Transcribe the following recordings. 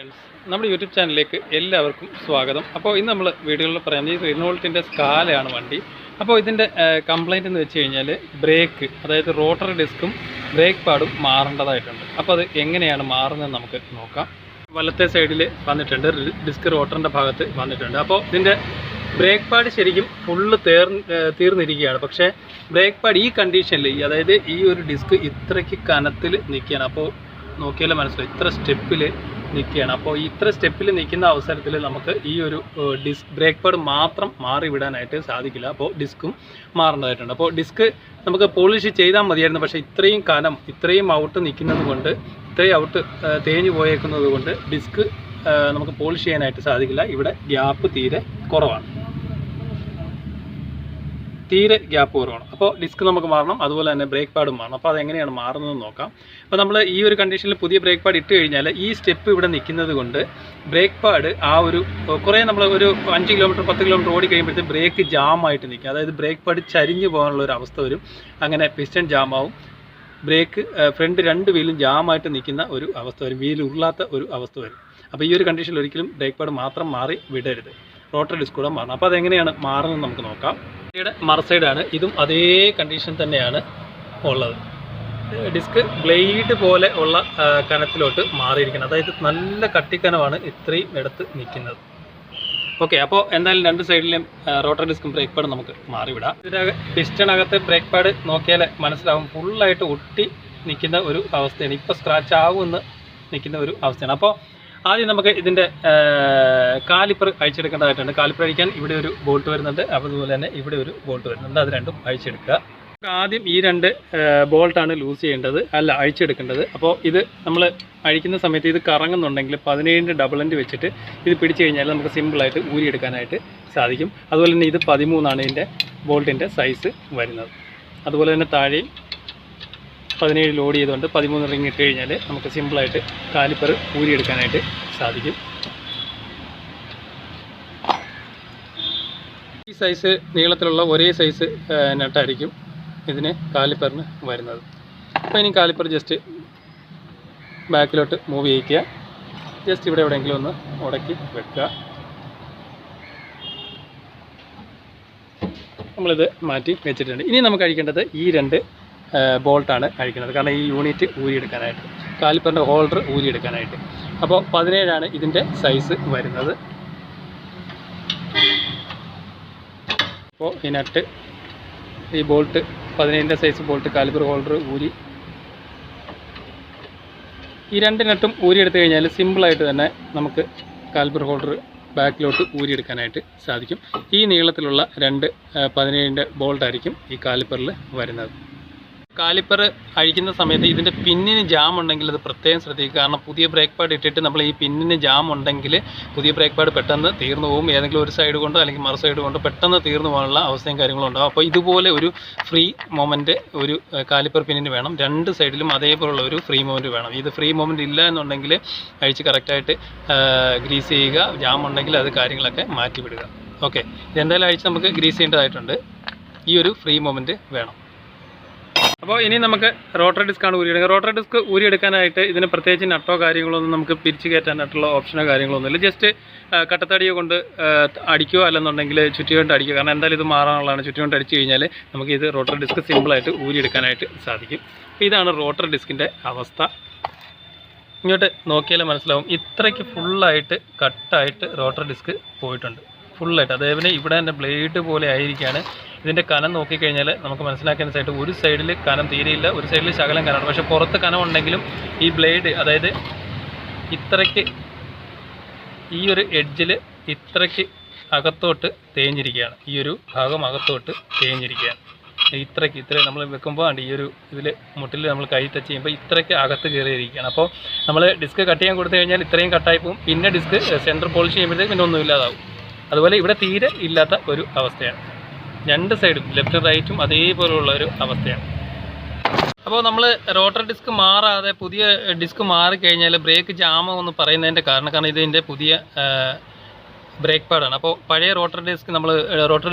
Friends, നമ്മുടെ YouTube ചാനലിലേക്ക് എല്ലാവർക്കും സ്വാഗതം. അപ്പോൾ ഇന്ന് നമ്മൾ വീഡിയോയിൽ പറയുന്നത് ഈ റിനോൾട്ടിൻ്റെ സ്കാലയാണ് വണ്ടി. അപ്പോൾ ഇതിൻ്റെ കംപ്ലൈൻറ്റ് എന്ന് വെച്ച് കഴിഞ്ഞാൽ ബ്രേക്ക്, അതായത് റോട്ടർ ഡിസ്കും ബ്രേക്ക് പാഡും മാറേണ്ടതായിട്ടുണ്ട്. അപ്പോൾ അത് എങ്ങനെയാണ് മാറുന്നത് നമുക്ക് നോക്കാം. വലത്തെ സൈഡിൽ വന്നിട്ടുണ്ട്, ഡിസ്ക് റോട്ടറിൻ്റെ ഭാഗത്ത് വന്നിട്ടുണ്ട്. അപ്പോൾ ഇതിൻ്റെ ബ്രേക്ക് പാഡ് ശരിക്കും ഫുള്ള് തീർന്നിരിക്കുകയാണ്. പക്ഷേ ബ്രേക്ക് പാഡ് ഈ കണ്ടീഷനിൽ, അതായത് ഈ ഒരു ഡിസ്ക് ഇത്രയ്ക്ക് കനത്തിൽ നിൽക്കുകയാണ്. അപ്പോൾ നോക്കിയാലേ മനസ്സിലാവും, ഇത്ര സ്റ്റെപ്പിൽ നിൽക്കുകയാണ്. അപ്പോൾ ഇത്ര സ്റ്റെപ്പിൽ നിൽക്കുന്ന അവസരത്തിൽ നമുക്ക് ഈ ഒരു ബ്രേക്ക് പാഡ് മാത്രം മാറി വിടാനായിട്ട് സാധിക്കില്ല. അപ്പോൾ ഡിസ്കും മാറേണ്ടതായിട്ടുണ്ട്. അപ്പോൾ ഡിസ്ക് നമുക്ക് പോളിഷ് ചെയ്താൽ മതിയായിരുന്നു. പക്ഷേ ഇത്രയും കനം, ഇത്രയും ഔട്ട് നിൽക്കുന്നത് കൊണ്ട്, ഇത്രയും ഔട്ട് തേഞ്ഞു പോയേക്കുന്നത് കൊണ്ട് ഡിസ്ക് നമുക്ക് പോളിഷ് ചെയ്യാനായിട്ട് സാധിക്കില്ല. ഇവിടെ ഗ്യാപ്പ് തീരെ കുറവാണ്, തീരെ ഗ്യാപ്പ് കുറവാണ്. അപ്പോൾ ഡിസ്ക് നമുക്ക് മാറണം, അതുപോലെ തന്നെ ബ്രേക്ക് പാഡും മാറണം. അപ്പോൾ അതെങ്ങനെയാണ് മാറുന്നതെന്ന് നോക്കാം. അപ്പോൾ നമ്മൾ ഈ ഒരു കണ്ടീഷനിൽ പുതിയ ബ്രേക്ക് പാഡ് ഇട്ട് കഴിഞ്ഞാൽ ഈ സ്റ്റെപ്പ് ഇവിടെ നിൽക്കുന്നത് കൊണ്ട് ബ്രേക്ക് പാഡ് കുറേ നമ്മൾ ഒരു 5 കിലോമീറ്റർ 10 കിലോമീറ്റർ ഓടി കഴിയുമ്പോഴത്തേക്ക് ബ്രേക്ക് ജാമായിട്ട് നിൽക്കും. അതായത് ബ്രേക്ക് പാഡ് ചരിഞ്ഞു പോകാനുള്ള ഒരു അവസ്ഥ വരും. അങ്ങനെ പിസ്റ്റൺ ജാമാവും, ബ്രേക്ക് ഫ്രണ്ട് 2 വീലും ജാമായിട്ട് നിൽക്കുന്ന ഒരു അവസ്ഥ വരും, വീൽ ഉരുളാത്ത ഒരു അവസ്ഥ വരും. അപ്പോൾ ഈ ഒരു കണ്ടീഷനിൽ ഒരിക്കലും ബ്രേക്ക് പാഡ് മാത്രം മാറി വിടരുത്, റോട്ടർ ഡിസ്ക് കൂടെ മാറണം. അപ്പോൾ അതെങ്ങനെയാണ് മാറുന്നത് നമുക്ക് നോക്കാം. വണ്ടിയുടെ മറുസൈഡാണ്, ഇതും അതേ കണ്ടീഷൻ തന്നെയാണ് ഉള്ളത്. ഡിസ്ക് ബ്ലേഡ് പോലെ ഉള്ള കനത്തിലോട്ട് മാറിയിരിക്കണം. അതായത് നല്ല കട്ടിക്കനമാണ് ഇത്രയും എടുത്ത് നിൽക്കുന്നത്. ഓക്കെ, അപ്പോൾ എന്തായാലും 2 സൈഡിലും റോട്ടർ ഡിസ്കും ബ്രേക്ക് പാഡ് നമുക്ക് മാറിവിടാം. ഇതിൻ്റെ പിസ്റ്റണകത്ത് ബ്രേക്ക് പാഡ് നോക്കിയാൽ മനസ്സിലാവും, ഫുള്ളായിട്ട് ഒട്ടി നിൽക്കുന്ന ഒരു അവസ്ഥയാണ്. ഇപ്പോൾ സ്ക്രാച്ച് ആവുമെന്ന് നിൽക്കുന്ന ഒരു അവസ്ഥയാണ്. അപ്പോൾ ആദ്യം നമുക്ക് ഇതിൻ്റെ കാലിപ്പർ അഴിച്ചെടുക്കേണ്ടതായിട്ടുണ്ട്. കാലിപ്പർ അഴിക്കാൻ ഇവിടെ ഒരു ബോൾട്ട് വരുന്നുണ്ട്, അതുപോലെ തന്നെ ഇവിടെ ഒരു ബോൾട്ട് വരുന്നുണ്ട്. അത് രണ്ടും അഴിച്ചെടുക്കുക. ആദ്യം ഈ 2 ബോൾട്ടാണ് ലൂസ് ചെയ്യേണ്ടത്, അഴിച്ചെടുക്കേണ്ടത്. അപ്പോൾ ഇത് നമ്മൾ അഴിക്കുന്ന സമയത്ത് ഇത് കറങ്ങുന്നുണ്ടെങ്കിൽ 17 ഡബിൾ എൻഡ് വെച്ചിട്ട് ഇത് പിടിച്ചു കഴിഞ്ഞാൽ നമുക്ക് സിമ്പിളായിട്ട് ഊരിയെടുക്കാനായിട്ട് സാധിക്കും. അതുപോലെ തന്നെ ഇത് 13 ഇതിൻ്റെ ബോൾട്ടിൻ്റെ സൈസ് വരുന്നത്. അതുപോലെ തന്നെ താഴെയും 17 ലോഡ് ചെയ്തുകൊണ്ട് 13 റിങ് ഇട്ട് കഴിഞ്ഞാൽ നമുക്ക് സിമ്പിളായിട്ട് കാലിപ്പർ ഊരിയെടുക്കാനായിട്ട് സാധിക്കും. ഈ സൈസ് നീളത്തിലുള്ള ഒരേ സൈസ് നട്ടായിരിക്കും ഇതിന് കാലിപ്പറിന് വരുന്നത്. അപ്പോൾ ഇനി കാലിപ്പർ ജസ്റ്റ് ബാക്കിലോട്ട് മൂവ് ചെയ്യിക്കുക. ജസ്റ്റ് ഇവിടെ എവിടെയെങ്കിലും ഒന്ന് ഉടക്കി വെക്കുക. നമ്മളിത് മാറ്റി വെച്ചിട്ടുണ്ട്. ഇനി നമുക്ക് അഴിക്കേണ്ടത് ഈ 2 ബോൾട്ടാണ് അഴിക്കുന്നത്. കാരണം ഈ യൂണിറ്റ് ഊരിയെടുക്കാനായിട്ട്, കാലിപ്പറിൻ്റെ ഹോൾഡർ ഊരിയെടുക്കാനായിട്ട്. അപ്പോൾ 17 ഇതിൻ്റെ സൈസ് വരുന്നത്. അപ്പോൾ ഈ നട്ട്, ഈ bolt 17 size bolt caliper holder ഊരി, ഈ 2 നട്ടും ഊരിയെടുത്ത് കഴിഞ്ഞാൽ സിമ്പിളായിട്ട് തന്നെ നമുക്ക് കാലിപ്പർ ഹോൾഡർ ബാക്കിലോട്ട് ഊരിയെടുക്കാനായിട്ട് സാധിക്കും. ഈ നീളത്തിലുള്ള 2 17 ബോൾട്ടായിരിക്കും ഈ കാലിപ്പറിൽ വരുന്നത്. കാലിപ്പർ അഴിക്കുന്ന സമയത്ത് ഇതിൻ്റെ പിന്നിന് ജാം ഉണ്ടെങ്കിൽ അത് പ്രത്യേകം ശ്രദ്ധിക്കുക. കാരണം പുതിയ ബ്രേക്ക് പാഡ് ഇട്ടിട്ട് നമ്മൾ ഈ പിന്നിന് ജാം ഉണ്ടെങ്കിൽ പുതിയ ബ്രേക്ക് പാഡ് പെട്ടെന്ന് തീർന്നു പോകും. ഏതെങ്കിലും ഒരു സൈഡ് കൊണ്ടോ അല്ലെങ്കിൽ മറു സൈഡ് കൊണ്ടോ പെട്ടെന്ന് തീർന്നു പോകാനുള്ള അവസ്ഥയും കാര്യങ്ങളും ഉണ്ടാകും. അപ്പോൾ ഇതുപോലെ ഒരു ഫ്രീ മൊമെൻറ്റ് ഒരു കാലിപ്പർ പിന്നിന് വേണം. 2 സൈഡിലും അതേപോലുള്ള ഒരു ഫ്രീ മൊമെൻറ്റ് വേണം. ഇത് ഫ്രീ മൊമെൻറ്റ് ഇല്ല എന്നുണ്ടെങ്കിൽ അഴിച്ച് കറക്റ്റായിട്ട് ഗ്രീസ് ചെയ്യുക. ജാം ഉണ്ടെങ്കിൽ അത് കാര്യങ്ങളൊക്കെ മാറ്റിവിടുക. ഓക്കെ, ഇതെന്തായാലും അഴിച്ച് നമുക്ക് ഗ്രീസ് ചെയ്യേണ്ടതായിട്ടുണ്ട്. ഈ ഒരു ഫ്രീ മൊമെൻറ്റ് വേണം. അപ്പോൾ ഇനി നമുക്ക് റോട്ടർ ഡിസ്ക്കാണ് ഊരിയെടുക്കുക. റോട്ടർ ഡിസ്ക് ഊരിയെടുക്കാനായിട്ട് ഇതിന് പ്രത്യേകിച്ച് നട്ടോ കാര്യങ്ങളൊന്നും നമുക്ക് പിരിച്ച് കയറ്റാനായിട്ടുള്ള ഓപ്ഷനോ കാര്യങ്ങളൊന്നുമില്ല. ജസ്റ്റ് കട്ടത്തടിയോ കൊണ്ട് അടിക്കുക, അല്ലെന്നുണ്ടെങ്കിൽ ചുറ്റി കൊണ്ട് അടിക്കുക. കാരണം എന്തായാലും ഇത് മാറാനുള്ളതാണ്. ചുറ്റി കൊണ്ട് അടിച്ചു കഴിഞ്ഞാൽ നമുക്ക് ഇത് റോട്ടർ ഡിസ്ക് സിമ്പിളായിട്ട് ഊരിയെടുക്കാനായിട്ട് സാധിക്കും. അപ്പോൾ ഇതാണ് റോട്ടർ ഡിസ്കിൻ്റെ അവസ്ഥ. ഇങ്ങോട്ട് നോക്കിയാൽ മനസ്സിലാവും, ഇത്രയ്ക്ക് ഫുള്ളായിട്ട് കട്ടായിട്ട് റോട്ടർ ഡിസ്ക് പോയിട്ടുണ്ട്, ഫുള്ളായിട്ട്. അതേപോലെ ഇവിടെ തന്നെ ബ്ലേഡ് പോലെ ആയിരിക്കുകയാണ്. ഇതിൻ്റെ കനം നോക്കിക്കഴിഞ്ഞാൽ നമുക്ക് മനസ്സിലാക്കാനായിട്ട് ഒരു സൈഡിൽ കനം തീരെയില്ല, ഒരു സൈഡിൽ ശകലം കനമാണ്. പക്ഷേ പുറത്ത് കനം ഉണ്ടെങ്കിലും ഈ ബ്ലേഡ്, അതായത് ഇത്രയ്ക്ക് ഈ ഒരു എഡ്ജിൽ ഇത്രയ്ക്ക് അകത്തോട്ട് തേഞ്ഞിരിക്കുകയാണ്. ഈ ഒരു ഭാഗം അകത്തോട്ട് തേഞ്ഞിരിക്കുകയാണ്. ഇത്രയും നമ്മൾ വെക്കുമ്പോൾ ഈ ഒരു ഇതിൽ മുട്ടിൽ നമ്മൾ കൈ ടച്ച് ചെയ്യുമ്പോൾ ഇത്രയ്ക്ക് അകത്ത് കയറിയിരിക്കുകയാണ്. അപ്പോൾ നമ്മൾ ഡിസ്ക് കട്ട് ചെയ്യാൻ കൊടുത്തു കഴിഞ്ഞാൽ ഇത്രയും കട്ടായി പോകും. പിന്നെ ഡിസ്ക് സെൻറ്റർ പോളിഷ് ചെയ്യുമ്പോഴത്തേക്ക് പിന്നെ ഒന്നും ഇല്ലാതാവും. അതുപോലെ ഇവിടെ തീരെ ഇല്ലാത്ത ഒരു അവസ്ഥയാണ്. 2 സൈഡും ലെഫ്റ്റും റൈറ്റും അതേപോലെയുള്ള ഒരു അവസ്ഥയാണ്. അപ്പോൾ നമ്മൾ റോട്ടർ ഡിസ്ക് മാറാതെ പുതിയ ഡിസ്ക് മാറിക്കഴിഞ്ഞാൽ ബ്രേക്ക് ജാമോ എന്ന് പറയുന്നതിൻ്റെ കാരണം ഇതിൻ്റെ പുതിയ ബ്രേക്ക് പാഡാണ്. അപ്പോൾ പഴയ റോട്ടർ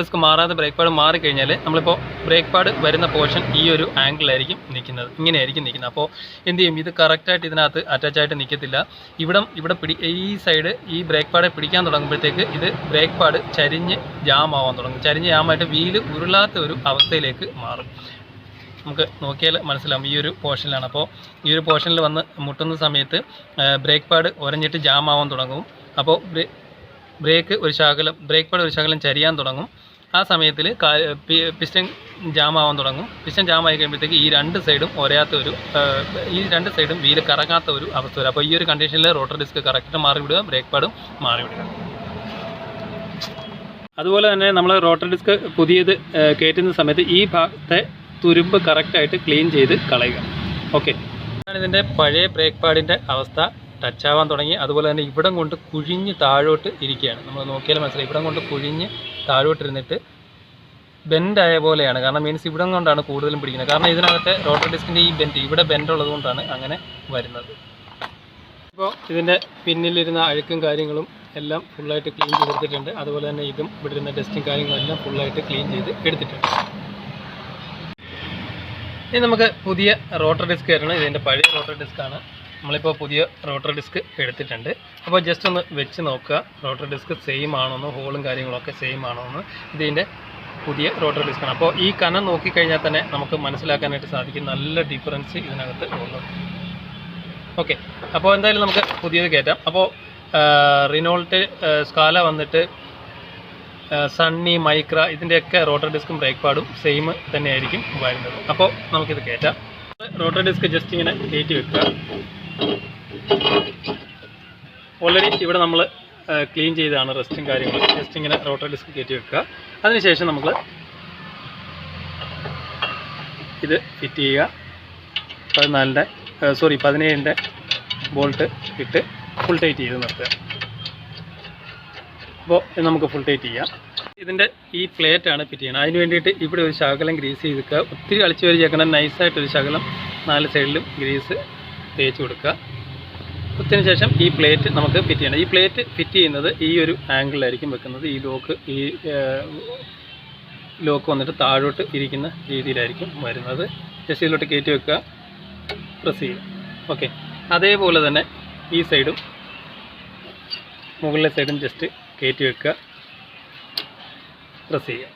ഡിസ്ക് മാറാതെ ബ്രേക്ക് പാഡ് മാറിക്കഴിഞ്ഞാൽ നമ്മളിപ്പോൾ ബ്രേക്ക് പാഡ് വരുന്ന പോർഷൻ ഈ ഒരു ആംഗിളിലായിരിക്കും നിൽക്കുന്നത്, ഇങ്ങനെയായിരിക്കും നിൽക്കുന്നത്. അപ്പോൾ എന്ത് ചെയ്യും, ഇത് കറക്റ്റായിട്ട് ഇതിനകത്ത് അറ്റാച്ചായിട്ട് നിൽക്കത്തില്ല. ഇവിടെ ഈ സൈഡ് ഈ ബ്രേക്ക് പാഡ് പിടിക്കാൻ തുടങ്ങുമ്പോഴത്തേക്ക് ഇത് ബ്രേക്ക് പാഡ് ചരിഞ്ഞ് ജാം ആവാൻ തുടങ്ങും. ചരിഞ്ഞ് ജാമായിട്ട് വീല് ഉരുളാത്ത ഒരു അവസ്ഥയിലേക്ക് മാറും. നമുക്ക് നോക്കിയാൽ മനസ്സിലാവും ഈ ഒരു പോർഷനിലാണ്. അപ്പോൾ ഈ ഒരു പോർഷനിൽ വന്ന് മുട്ടുന്ന സമയത്ത് ബ്രേക്ക് പാഡ് ഉരഞ്ഞിട്ട് ജാം ആവാൻ തുടങ്ങും. അപ്പോൾ ബ്രേക്ക് പാഡ് ഒരു ശകലം ചരിയാൻ തുടങ്ങും. ആ സമയത്തിൽ പിസ്റ്റൻ ജാം ആവാൻ തുടങ്ങും. പിസ്റ്റൻ ജാം ആയി കഴിയുമ്പോഴത്തേക്ക് ഈ രണ്ട് സൈഡും വീല് കറങ്ങാത്ത ഒരു അവസ്ഥ വരും. അപ്പോൾ ഈ ഒരു കണ്ടീഷനിൽ റോട്ടർ ഡിസ്ക് കറക്റ്റ് മാറിവിടുക, ബ്രേക്ക് പാഡും മാറിവിടുക. അതുപോലെ തന്നെ നമ്മൾ റോട്ടർ ഡിസ്ക് പുതിയത് കയറ്റുന്ന സമയത്ത് ഈ ഭാഗത്തെ തുരുമ്പ് കറക്റ്റായിട്ട് ക്ലീൻ ചെയ്ത് കളയുക. ഓക്കെ, ഇതിൻ്റെ പഴയ ബ്രേക്ക് പാഡിൻ്റെ അവസ്ഥ ടച്ച് ആവാൻ തുടങ്ങി. അതുപോലെ തന്നെ ഇവിടം കൊണ്ട് കുഴിഞ്ഞ് താഴോട്ട് ഇരിക്കുകയാണ്. നമ്മൾ നോക്കിയാൽ മനസ്സിലായി, ഇവിടം കൊണ്ട് കുഴിഞ്ഞ് താഴോട്ടിരുന്നിട്ട് ബെൻഡായ പോലെയാണ്. കാരണം മീൻസ് ഇവിടം കൊണ്ടാണ് കൂടുതലും പിടിക്കുന്നത്. കാരണം ഇതിനകത്തെ റോട്ടർ ഡിസ്കിൻ്റെ ഈ ഇവിടെ ബെൻഡുള്ളത് കൊണ്ടാണ് അങ്ങനെ വരുന്നത്. ഇപ്പോൾ ഇതിൻ്റെ പിന്നിലിരുന്ന അഴുക്കും കാര്യങ്ങളും എല്ലാം ഫുള്ളായിട്ട് ക്ലീൻ ചെയ്തെടുത്തിട്ടുണ്ട്. അതുപോലെ തന്നെ ഇതും ഇവിടെ ഇരുന്ന ഡസ്റ്റും കാര്യങ്ങളും എല്ലാം ഫുള്ളായിട്ട് ക്ലീൻ ചെയ്ത് എടുത്തിട്ടുണ്ട്. ഇനി നമുക്ക് പുതിയ റോട്ടർ ഡിസ്ക് കയറണം. ഇതിൻ്റെ പഴയ റോട്ടർ ഡിസ്ക്കാണ്. നമ്മളിപ്പോൾ പുതിയ റോട്ടർ ഡിസ്ക് എടുത്തിട്ടുണ്ട്. അപ്പോൾ ജസ്റ്റ് ഒന്ന് വെച്ച് നോക്കുക, റോട്ടർ ഡിസ്ക് സെയിം ആണോന്ന്, ഹോളും കാര്യങ്ങളൊക്കെ സെയിം ആണോന്ന്. ഇതിൻ്റെ പുതിയ റോട്ടർ ഡിസ്ക്കാണ്. അപ്പോൾ ഈ കനം നോക്കിക്കഴിഞ്ഞാൽ തന്നെ നമുക്ക് മനസ്സിലാക്കാനായിട്ട് സാധിക്കും നല്ല ഡിഫറൻസ് ഇതിനകത്ത് ഉള്ളത്. ഓക്കെ, അപ്പോൾ എന്തായാലും നമുക്ക് പുതിയത് കയറ്റാം. അപ്പോൾ റിനോൾട്ട് സ്കാല വന്നിട്ട് സണ്ണി, മൈക്ര ഇതിൻ്റെയൊക്കെ റോട്ടർ ഡിസ്കും ബ്രേക്ക് പാഡും സെയിം തന്നെയായിരിക്കും വരുന്നത്. അപ്പോൾ നമുക്കിത് കയറ്റാം. റോട്ടർ ഡിസ്ക് ജസ്റ്റ് ഇങ്ങനെ കയറ്റി വെക്കുക. ഓൾറെഡി ഇവിടെ നമ്മൾ ക്ലീൻ ചെയ്താണ് റെസ്റ്റും കാര്യങ്ങളും. ജസ്റ്റ് ഇങ്ങനെ റോട്ടർ ഡിസ്ക് കയറ്റി വെക്കുക. അതിനുശേഷം നമ്മൾ ഇത് ഫിറ്റ് ചെയ്യുക. 17ൻ്റെ ബോൾട്ട് ഇട്ട് ഫുൾ ടൈറ്റ് ചെയ്ത് നിർത്തുക. അപ്പോൾ നമുക്ക് ഫുൾ ടൈറ്റ് ചെയ്യാം. ഇതിൻ്റെ ഈ പ്ലേറ്റാണ് ഫിറ്റ് ചെയ്യണം. അതിന് വേണ്ടിയിട്ട് ഇവിടെ ഒരു ശകലം ഗ്രീസ് ചെയ്ത് വെക്കുക. ഒത്തിരി അളിച്ച് വരി ചേക്കണം. നൈസായിട്ടൊരു ശകലം 4 സൈഡിലും ഗ്രീസ് തേച്ച് കൊടുക്കുക. അതിന് ശേഷം ഈ പ്ലേറ്റ് നമുക്ക് ഫിറ്റ് ചെയ്യണം. ഈ പ്ലേറ്റ് ഫിറ്റ് ചെയ്യുന്നത് ഈ ഒരു ആംഗിളിലായിരിക്കും വെക്കുന്നത്. ഈ ലോക്ക് വന്നിട്ട് താഴോട്ട് ഇരിക്കുന്ന രീതിയിലായിരിക്കും വരുന്നത്. ജസ്റ്റ് ഇതിലോട്ട് കയറ്റി വെക്കുക, പ്രസ് ചെയ്യും. ഓക്കെ, അതേപോലെ തന്നെ ഈ സൈഡും മുകളിലെ സൈഡും ജസ്റ്റ് കയറ്റി വെക്കുക, പ്രസ് ചെയ്യുക.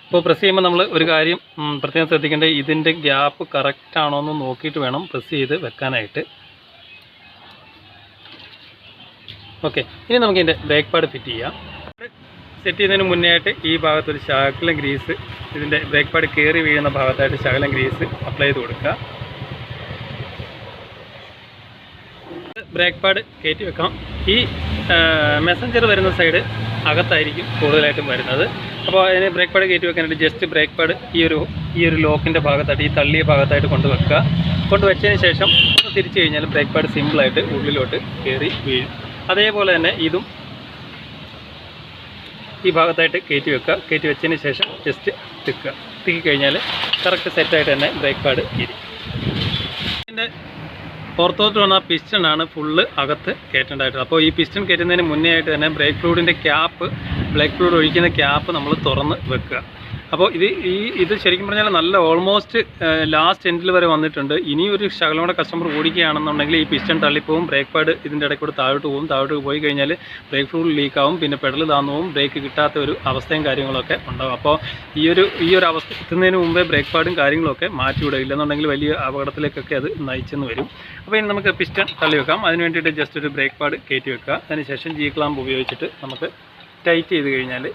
അപ്പോൾ പ്രസ് ചെയ്യുമ്പോൾ നമ്മൾ ഒരു കാര്യം പ്രത്യേകം ശ്രദ്ധിക്കേണ്ടത്, ഇതിൻ്റെ ഗ്യാപ്പ് കറക്റ്റ് ആണോ എന്ന് നോക്കിയിട്ട് വേണം പ്രസ് ചെയ്ത് വെക്കാനായിട്ട്. ഓക്കെ, ഇനി നമുക്ക് ഇതിൻ്റെ ബ്രേക്ക് പാഡ് ഫിറ്റ് ചെയ്യാം. സെറ്റ് ചെയ്യുന്നതിന് മുന്നേ ആയിട്ട് ഈ ഭാഗത്തൊരു ശകലം ഗ്രീസ്, ഇതിൻ്റെ ബ്രേക്ക് പാഡ് കയറി വീഴുന്ന ഭാഗത്തായിട്ട് ശകലം ഗ്രീസ് അപ്ലൈ ചെയ്ത് കൊടുക്കുക. ബ്രേക്ക് പാഡ് കയറ്റി വെക്കാം. ഈ മെസ്സഞ്ചർ വരുന്ന സൈഡ് അകത്തായിരിക്കും കൂടുതലായിട്ടും വരുന്നത്. അപ്പോൾ അതിന് ബ്രേക്ക് പാഡ് കയറ്റി വെക്കാനായിട്ട് ജസ്റ്റ് ബ്രേക്ക് പാഡ് ഈ ഒരു ലോക്കിൻ്റെ ഭാഗത്തായിട്ട്, ഈ തള്ളിയ ഭാഗത്തായിട്ട് കൊണ്ടുവെക്കുക. കൊണ്ടുവച്ചതിന് ശേഷം ഒന്ന് തിരിച്ചു കഴിഞ്ഞാൽ ബ്രേക്ക് പാഡ് സിമ്പിളായിട്ട് ഉള്ളിലോട്ട് കയറി വീഴും. അതേപോലെ തന്നെ ഇതും ഈ ഭാഗത്തായിട്ട് കയറ്റി വെക്കുക. കയറ്റി വെച്ചതിന് ശേഷം ജസ്റ്റ് തിക്കിക്കഴിഞ്ഞാൽ കറക്റ്റ് സെറ്റായിട്ട് തന്നെ ബ്രേക്ക് പാഡ് ഇരിക്കും. ഇതിൻ്റെ പുറത്തോട്ട് വന്ന പിസ്റ്റണാണ് ഫുള്ള് അകത്ത് കയറ്റേണ്ടതായിട്ട്. അപ്പോൾ ഈ പിസ്റ്റൺ കയറ്റുന്നതിന് മുന്നേ ആയിട്ട് തന്നെ ബ്രേക്ക് ഫ്ലൂയിഡ് ഒഴിക്കുന്ന ക്യാപ്പ് നമ്മൾ തുറന്ന് വെക്കുക. അപ്പോൾ ഇത് ശരിക്കും പറഞ്ഞാൽ നല്ല ഓൾമോസ്റ്റ് ലാസ്റ്റ് എൻഡിൽ വരെ വന്നിട്ടുണ്ട്. ഇനി ഒരു ശകലം കൂടെ കസ്റ്റമർ ഓടിക്കുകയാണെന്നുണ്ടെങ്കിൽ ഈ പിസ്റ്റൺ തള്ളിപ്പോവും, ബ്രേക്ക് പാഡ് ഇതിൻ്റെ ഇടയ്ക്ക് കൂടെ താഴോട്ട് പോകും. താഴോട്ട് പോയി കഴിഞ്ഞാൽ ബ്രേക്ക് ഫ്ലൂയിഡ് ലീക്കാവും, പിന്നെ പെഡൽ താന്നുപോവും, ബ്രേക്ക് കിട്ടാത്ത ഒരു അവസ്ഥയും കാര്യങ്ങളൊക്കെ ഉണ്ടാകും. അപ്പോൾ ഈ ഒരു അവസ്ഥ എത്തുന്നതിന് മുമ്പേ ബ്രേക്ക് പാഡും കാര്യങ്ങളൊക്കെ മാറ്റിവിടുക, ഇല്ലെന്നുണ്ടെങ്കിൽ വലിയ അപകടത്തിലേക്കൊക്കെ അത് നയിച്ചെന്ന് വരും. അപ്പോൾ ഇനി നമുക്ക് പിസ്റ്റൺ തള്ളി വെക്കാം. അതിന് വേണ്ടിയിട്ട് ജസ്റ്റ് ഒരു ബ്രേക്ക് പാഡ് കയറ്റി വെക്കുക. അതിനുശേഷം ജി ക്ലാമ്പ് ഉപയോഗിച്ചിട്ട് നമുക്ക് ടൈറ്റ് ചെയ്ത് കഴിഞ്ഞാൽ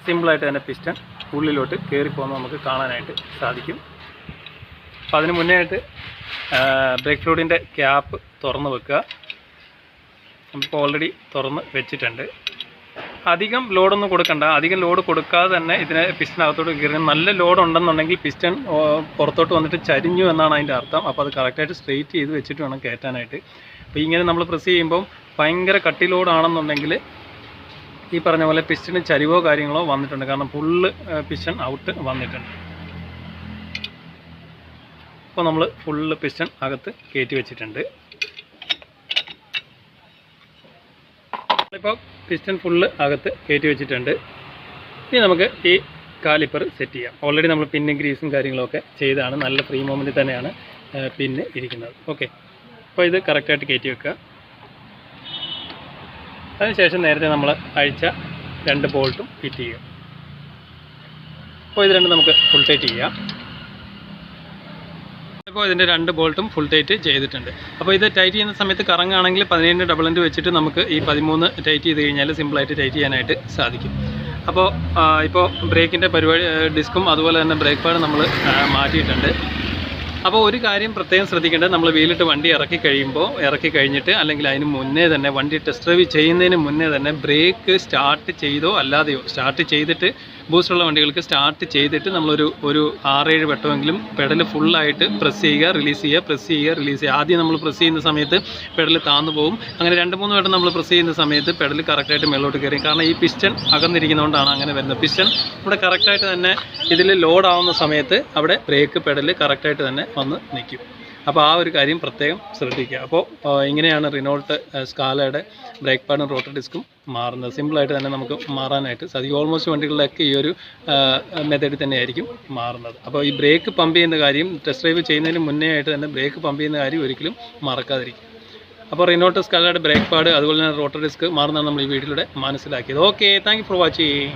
സിമ്പിളായിട്ട് തന്നെ പിസ്റ്റൺ ഉള്ളിലോട്ട് കയറിപ്പോകുന്നത് നമുക്ക് കാണാനായിട്ട് സാധിക്കും. അപ്പോൾ അതിന് മുന്നേ ആയിട്ട് ബ്രേക്ക് ഫ്ലൂയിഡിൻ്റെ ക്യാപ്പ് തുറന്ന് വെക്കുക. നമുക്ക് ഓൾറെഡി തുറന്ന് വെച്ചിട്ടുണ്ട്. അധികം ലോഡൊന്നും കൊടുക്കണ്ട. അധികം ലോഡ് കൊടുക്കാതെ തന്നെ ഇതിനെ പിസ്റ്റനകത്തോട്ട് കയറി, നല്ല ലോഡ് ഉണ്ടെന്നുണ്ടെങ്കിൽ പിസ്റ്റൺ പുറത്തോട്ട് വന്നിട്ട് ചരിഞ്ഞു എന്നാണ് അതിൻ്റെ അർത്ഥം. അപ്പോൾ അത് കറക്റ്റായിട്ട് സ്ട്രെയിറ്റ് ചെയ്ത് വെച്ചിട്ട് വേണം കയറ്റാനായിട്ട്. അപ്പോൾ ഇങ്ങനെ നമ്മൾ പ്രസ് ചെയ്യുമ്പം ഭയങ്കര കട്ടി ലോഡാണെന്നുണ്ടെങ്കിൽ ഈ പറഞ്ഞ പോലെ പിസ്റ്റന് ചരിവോ കാര്യങ്ങളോ വന്നിട്ടുണ്ട്. കാരണം ഫുള്ള് പിസ്റ്റൺ ഔട്ട് വന്നിട്ടുണ്ട്. അപ്പോൾ നമ്മൾ ഫുള്ള് പിസ്റ്റൺ അകത്ത് കയറ്റി വെച്ചിട്ടുണ്ട്. ഇപ്പോൾ പിസ്റ്റൺ ഫുള്ള് അകത്ത് കയറ്റി വെച്ചിട്ടുണ്ട്. ഇനി നമുക്ക് ഈ കാലിപ്പർ സെറ്റ് ചെയ്യാം. ഓൾറെഡി നമ്മൾ പിന്നും ഗ്രീസും കാര്യങ്ങളൊക്കെ ചെയ്താണ്. നല്ല ഫ്രീ മൂവ്മെൻറ്റിൽ തന്നെയാണ് പിന്ന് ഇരിക്കുന്നത്. ഓക്കെ, അപ്പോൾ ഇത് കറക്റ്റായിട്ട് കയറ്റി വെക്കുക. അതിനുശേഷം നേരത്തെ നമ്മൾ അഴിച്ച 2 ബോൾട്ടും ഫിറ്റ് ചെയ്യുക. അപ്പോൾ ഇത് രണ്ടും നമുക്ക് ഫുൾ ടൈറ്റ് ചെയ്യാം. ഇപ്പോൾ ഇതിൻ്റെ 2 ബോൾട്ടും ഫുൾ ടൈറ്റ് ചെയ്തിട്ടുണ്ട്. അപ്പോൾ ഇത് ടൈറ്റ് ചെയ്യുന്ന സമയത്ത് കറങ്ങാണെങ്കിൽ 17 ഡബിൾ എൻഡ് വെച്ചിട്ട് നമുക്ക് ഈ 13 ടൈറ്റ് ചെയ്ത് കഴിഞ്ഞാൽ സിമ്പിളായിട്ട് ടൈറ്റ് ചെയ്യാനായിട്ട് സാധിക്കും. അപ്പോൾ ഇപ്പോൾ ബ്രേക്കിൻ്റെ പരിപാടി ഡിസ്കും അതുപോലെ തന്നെ ബ്രേക്ക് പാഡ് നമ്മൾ മാറ്റിയിട്ടുണ്ട്. അപ്പോൾ ഒരു കാര്യം പ്രത്യേകം ശ്രദ്ധിക്കേണ്ടത്, നമ്മൾ വീലിട്ട് വണ്ടി ഇറക്കി കഴിഞ്ഞിട്ട് അല്ലെങ്കിൽ അതിന് മുന്നേ തന്നെ വണ്ടി ടെസ്റ്റ് ഡ്രൈവ് ചെയ്യുന്നതിന് മുന്നേ തന്നെ ബ്രേക്ക് സ്റ്റാർട്ട് ചെയ്തോ അല്ലാതെയോ സ്റ്റാർട്ട് ചെയ്തിട്ട് ബൂസ്റ്റുള്ള വണ്ടികൾക്ക് സ്റ്റാർട്ട് ചെയ്തിട്ട് നമ്മളൊരു 6-7 വട്ടമെങ്കിലും പെഡൽ ഫുള്ളായിട്ട് പ്രസ് ചെയ്യുക, റിലീസ് ചെയ്യുക, പ്രസ് ചെയ്യുക, റിലീസ് ചെയ്യുക. ആദ്യം നമ്മൾ പ്രസ് ചെയ്യുന്ന സമയത്ത് പെഡൽ താന്നു പോകും. അങ്ങനെ 2-3 വട്ടം നമ്മൾ പ്രസ് ചെയ്യുന്ന സമയത്ത് പെഡൽ കറക്റ്റായിട്ട് മേലോട്ട് കയറി. കാരണം ഈ പിസ്റ്റൺ അകന്നിരിക്കുന്നതുകൊണ്ടാണ് അങ്ങനെ വരുന്നത്. പിസ്റ്റൺ ഇവിടെ കറക്റ്റായിട്ട് തന്നെ ഇതിൽ ലോഡ് ആവുന്ന സമയത്ത് അവിടെ ബ്രേക്ക് പെഡൽ കറക്റ്റായിട്ട് തന്നെ വന്ന് നിൽക്കും. അപ്പോൾ ആ ഒരു കാര്യം പ്രത്യേകം ശ്രദ്ധിക്കുക. അപ്പോൾ ഇങ്ങനെയാണ് റിനോൾട്ട് സ്കാലയുടെ ബ്രേക്ക് പാഡും റോട്ടർ ഡിസ്കും മാറുന്നത്. സിമ്പിളായിട്ട് തന്നെ നമുക്ക് മാറാനായിട്ട് സാധിക്കും. ഓൾമോസ്റ്റ് വണ്ടികളിലൊക്കെ ഈ ഒരു മെത്തേഡിൽ തന്നെയായിരിക്കും മാറുന്നത്. അപ്പോൾ ഈ ബ്രേക്ക് പമ്പ് ചെയ്യുന്ന കാര്യം ടെസ്റ്റ് ഡ്രൈവ് ചെയ്യുന്നതിന് മുന്നേ ആയിട്ട് തന്നെ ബ്രേക്ക് പമ്പ് ചെയ്യുന്ന കാര്യം ഒരിക്കലും മറക്കാതിരിക്കും. അപ്പോൾ റിനോൾട്ട് സ്കാലയുടെ ബ്രേക്ക് പാഡ് അതുപോലെ തന്നെ റോട്ടർ ഡിസ്ക് മാറുന്നതാണ് നമ്മൾ ഈ വീഡിയോയിലൂടെ മനസ്സിലാക്കിയത്. Okay, thank you for watching.